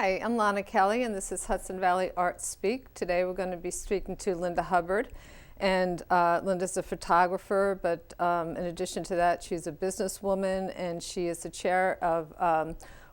Hi, I'm Lonna Kelly, and this is Hudson Valley Art Speak. Today we're going to be speaking to Linda Hubbard. And Linda's a photographer, but in addition to that, she's a businesswoman, and she is the chair of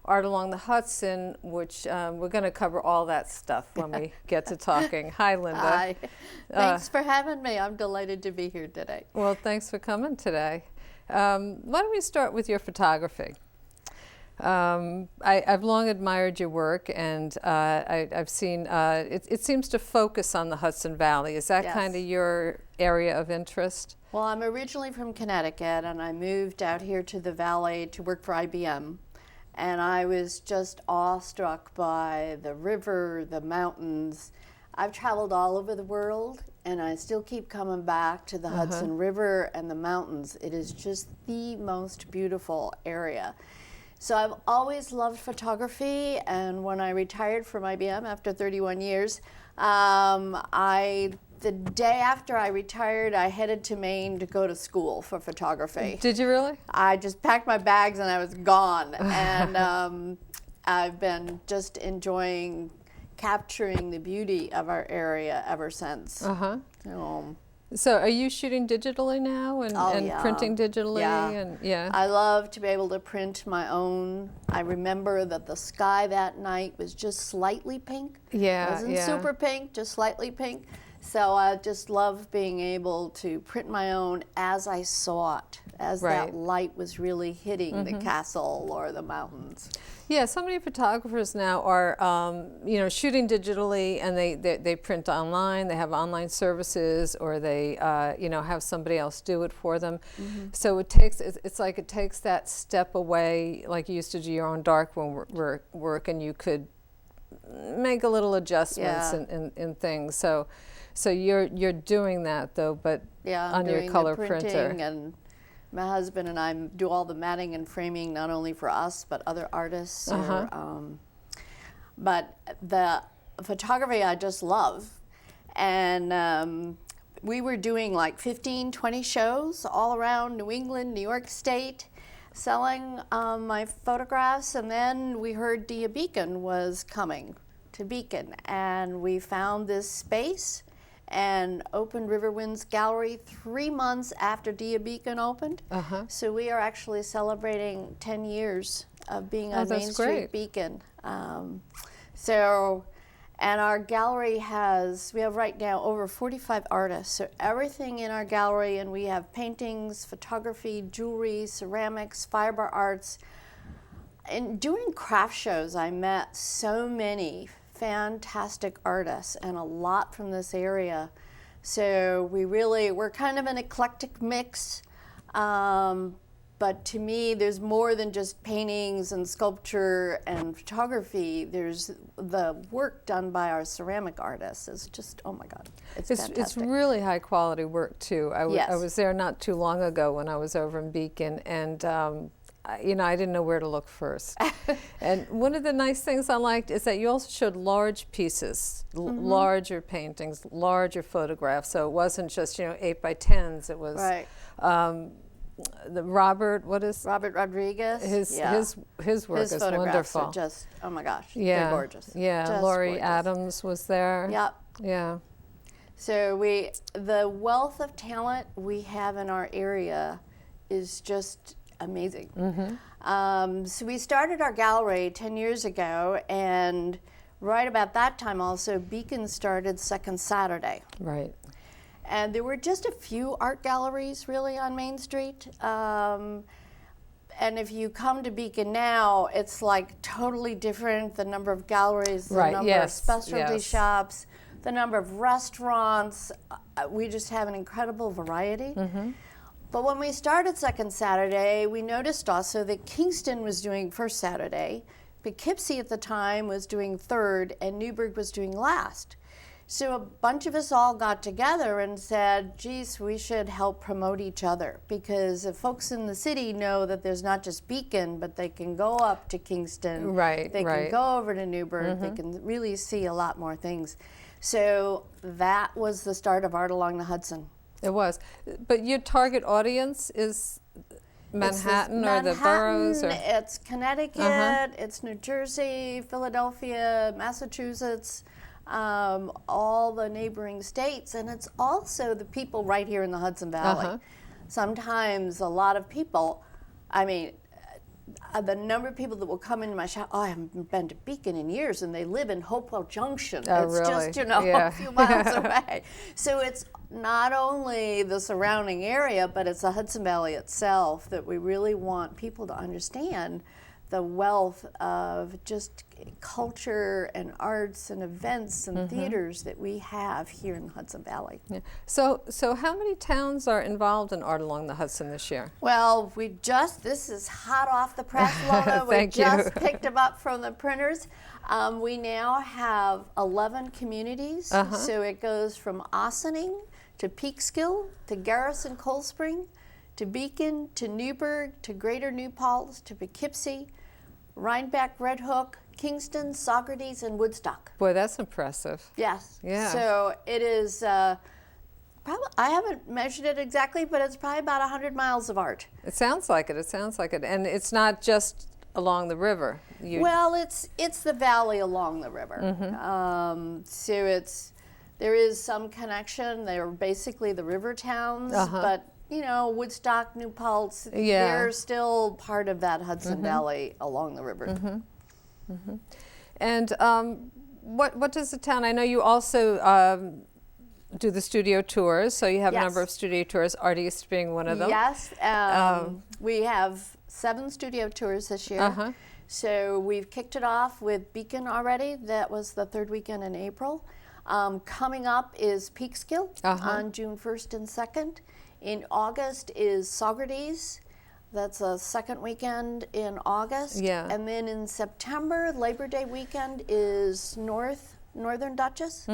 Art Along the Hudson, which we're going to cover all that stuff when we get to talking. Hi, Linda. Hi. Thanks for having me. I'm delighted to be here today. Well, thanks for coming today. Why don't we start with your photography? I've long admired your work, and I've seen it seems to focus on the Hudson Valley. Is that Yes. kind of your area of interest? Well, I'm originally from Connecticut, and I moved out here to the Valley to work for IBM. And I was just awestruck by the river, the mountains. I've traveled all over the world, and I still keep coming back to the Hudson River and the mountains. It is just the most beautiful area. So I've always loved photography, and when I retired from IBM after 31 years, the day after I retired, I headed to Maine to go to school for photography. Did you really? I just packed my bags and I was gone, and I've been just enjoying capturing the beauty of our area ever since. So are you shooting digitally now and yeah. printing digitally? Yeah. I love to be able to print my own. I remember that the sky that night was just slightly pink. Yeah, It wasn't super pink, just slightly pink. So I just love being able to print my own as I saw it, as that light was really hitting the castle or the mountains. Yeah, so many photographers now are, shooting digitally, and they print online. They have online services, or they, have somebody else do it for them. So it's like it takes that step away, like you used to do your own darkroom work, and you could make a little adjustments in things. So you're doing that though, but on your color printer. And my husband and I do all the matting and framing, not only for us, but other artists. But the photography I just love. And we were doing like 15, 20 shows all around New England, New York State, selling my photographs. And then we heard Dia Beacon was coming to Beacon. And we found this space and opened Riverwinds Gallery 3 months after Dia Beacon opened. So we are actually celebrating 10 years of being on Main Street Beacon. And our gallery we have right now over 45 artists. So everything in our gallery, and we have paintings, photography, jewelry, ceramics, fiber arts. And doing craft shows, I met so many fantastic artists and a lot from this area. So we're kind of an eclectic mix. But to me, there's more than just paintings and sculpture and photography. There's the work done by our ceramic artists is just, oh my God, it's fantastic. It's really high quality work too. I was there not too long ago when I was over in Beacon, and I didn't know where to look first. And one of the nice things I liked is that you also showed large pieces, larger paintings, larger photographs. So it wasn't just 8 by 10s. It was the Robert Rodriguez. His work is wonderful. Are just, oh my gosh, they're gorgeous. Yeah, just Laurie gorgeous. Adams was there. Yep. Yeah. So the wealth of talent we have in our area is just amazing. So we started our gallery 10 years ago, and right about that time also Beacon started Second Saturday. Right. And there were just a few art galleries really on Main Street. And if you come to Beacon now, it's like totally different. The number of galleries, the number of specialty shops, the number of restaurants. We just have an incredible variety. But when we started Second Saturday, we noticed also that Kingston was doing First Saturday, Poughkeepsie at the time was doing third, and Newburgh was doing last. So a bunch of us all got together and said, geez, we should help promote each other, because if folks in the city know that there's not just Beacon, but they can go up to Kingston, they can go over to Newburgh, they can really see a lot more things. So that was the start of Art Along the Hudson. It was. But your target audience is Manhattan or the boroughs? Or? It's Connecticut, it's New Jersey, Philadelphia, Massachusetts, all the neighboring states, and it's also the people right here in the Hudson Valley. Sometimes a lot of people, I mean, the number of people that will come into my shop, oh, I haven't been to Beacon in years, and they live in Hopewell Junction. Oh, it's really? just, a few miles away. So it's not only the surrounding area, but it's the Hudson Valley itself that we really want people to understand the wealth of just culture and arts and events and theaters that we have here in the Hudson Valley. Yeah. So how many towns are involved in Art Along the Hudson this year? Well, this is hot off the press, Lonna. We just picked them up from the printers. We now have 11 communities. So it goes from Ossining to Peekskill to Garrison Cold Spring to Beacon to Newburgh to Greater New Paltz to Poughkeepsie, Rhinebeck, Red Hook, Kingston, Saugerties, and Woodstock. Boy, that's impressive. Yes. Yeah. So it is, probably, I haven't measured it exactly, but it's probably about 100 miles of art. It sounds like it. It sounds like it. And it's not just along the river. Well, it's the valley along the river. So there is some connection. They're basically the river towns, but Woodstock, New Paltz, they're still part of that Hudson Valley along the river. And what does the town, I know you also do the studio tours, so you have a number of studio tours, Artiste being one of them. Yes, we have 7 studio tours this year. So we've kicked it off with Beacon already. That was the 3rd weekend in April. Coming up is Peekskill on June 1st and 2nd. In August is Saugerties. That's a 2nd weekend in August. And then in September, Labor Day weekend is Northern Dutchess.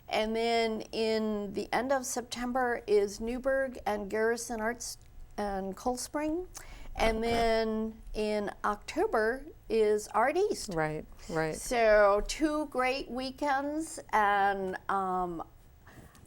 And then in the end of September is Newburgh and Garrison Arts and Cold Spring. And then in October is Art East. Right. So 2 great weekends, and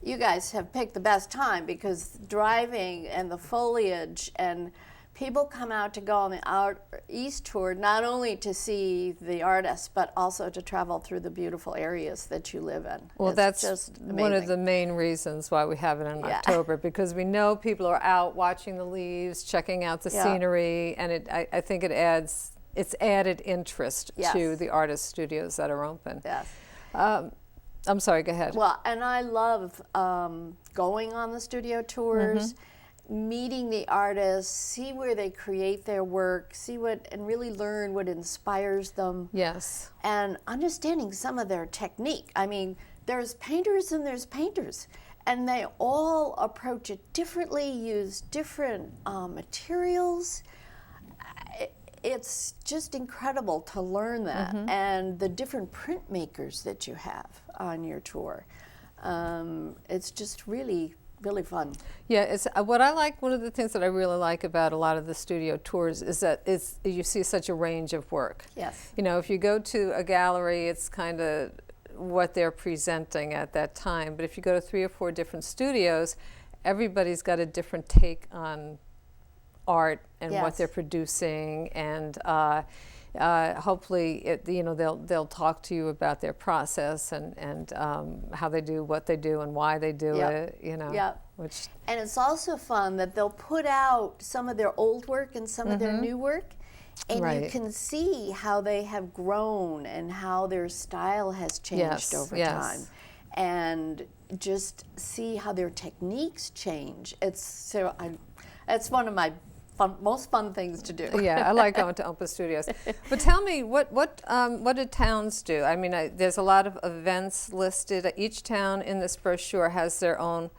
you guys have picked the best time because driving and the foliage, and people come out to go on the Art East tour not only to see the artists but also to travel through the beautiful areas that you live in. Well, it's that's just one of the main reasons why we have it in October, because we know people are out watching the leaves, checking out the scenery, and I think it's added interest to the artist studios that are open. I'm sorry, go ahead. Well, and I love going on the studio tours, meeting the artists, see where they create their work, and really learn what inspires them. Yes. And understanding some of their technique. I mean, there's painters and there's painters, and they all approach it differently, use different materials. It's just incredible to learn that, and the different printmakers that you have on your tour. It's just really, really fun. Yeah, it's what I like. One of the things that I really like about a lot of the studio tours is that you see such a range of work. Yes. If you go to a gallery, it's kind of what they're presenting at that time. But if you go to 3 or 4 different studios, everybody's got a different take on art and what they're producing, and hopefully they'll talk to you about their process and how they do what they do and why they do it. And it's also fun that they'll put out some of their old work and some of their new work, and you can see how they have grown and how their style has changed over time, and just see how their techniques change. It's one of my most fun things to do. Yeah, I like going to open studios. But tell me, what do towns do? I mean, there's a lot of events listed. Each town in this brochure has their own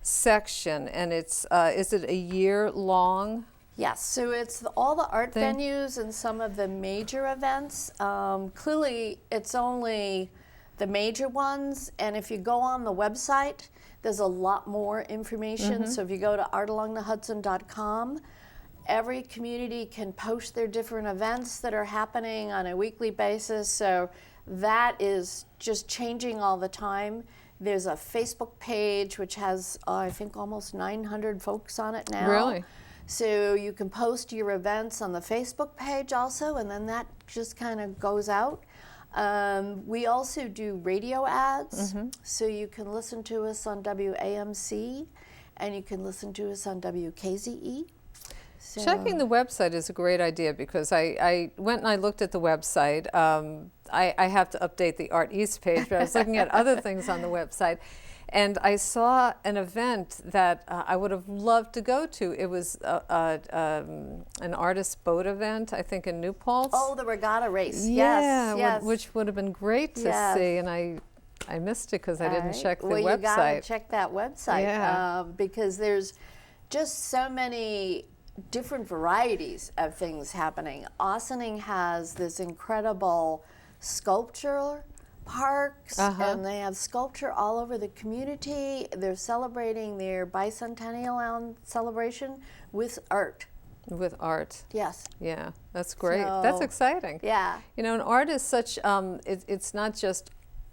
section, and it's is it a year long? Yes, so it's all the art venues and some of the major events. Clearly, it's only the major ones, and if you go on the website, there's a lot more information. So if you go to artalongthehudson.com, every community can post their different events that are happening on a weekly basis. So that is just changing all the time. There's a Facebook page which has, I think, almost 900 folks on it now. Really? So you can post your events on the Facebook page also, and then that just kind of goes out. We also do radio ads, so you can listen to us on WAMC, and you can listen to us on WKZE. So Checking the website is a great idea, because I went and I looked at the website. I have to update the Art East page, but I was looking at other things on the website. And I saw an event that I would have loved to go to. It was an artist boat event, I think, in New Paltz. Oh, the regatta race. Yeah, Yes. which would have been great to see. And I missed it because I didn't check the website. Well, you gotta check that website, because there's just so many different varieties of things happening. Ossining has this incredible sculpture parks, and they have sculpture all over the community. They're celebrating their bicentennial celebration with art. With art. Yes. Yeah, that's great. That's exciting. Yeah. You know, and art is such, it's not just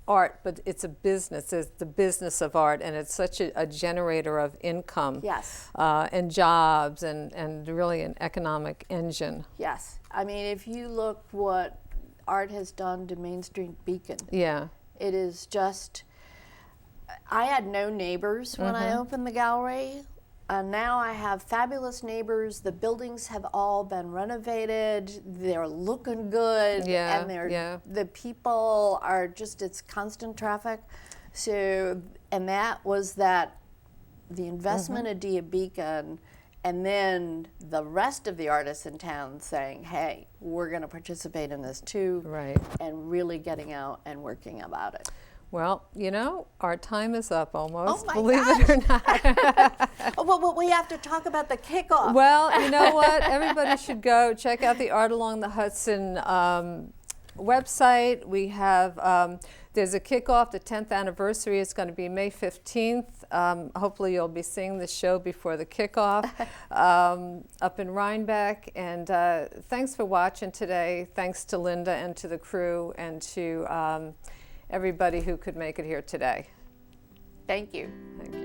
art, but it's a business. It's the business of art, and it's such a generator of income. Yes. And jobs, and really an economic engine. Yes. I mean, if you look what art has done to Main Street Beacon. Yeah. It is just, I had no neighbors when I opened the gallery. Now I have fabulous neighbors. The buildings have all been renovated. They're looking good. Yeah, and the people are just, it's constant traffic. So, and that was the investment of Dia Beacon, and then the rest of the artists in town saying, hey, we're going to participate in this too. Right. And really getting out and working about it. Well, you know, our time is up almost, Oh my believe it or not. Well, we have to talk about the kickoff. Well, you know what? Everybody should go check out the Art Along the Hudson website. We have, there's a kickoff, the 10th anniversary. It's going to be May 15th. Hopefully you'll be seeing the show before the kickoff up in Rhinebeck. And thanks for watching today. Thanks to Linda and to the crew, and to everybody who could make it here today. Thank you. Thank you.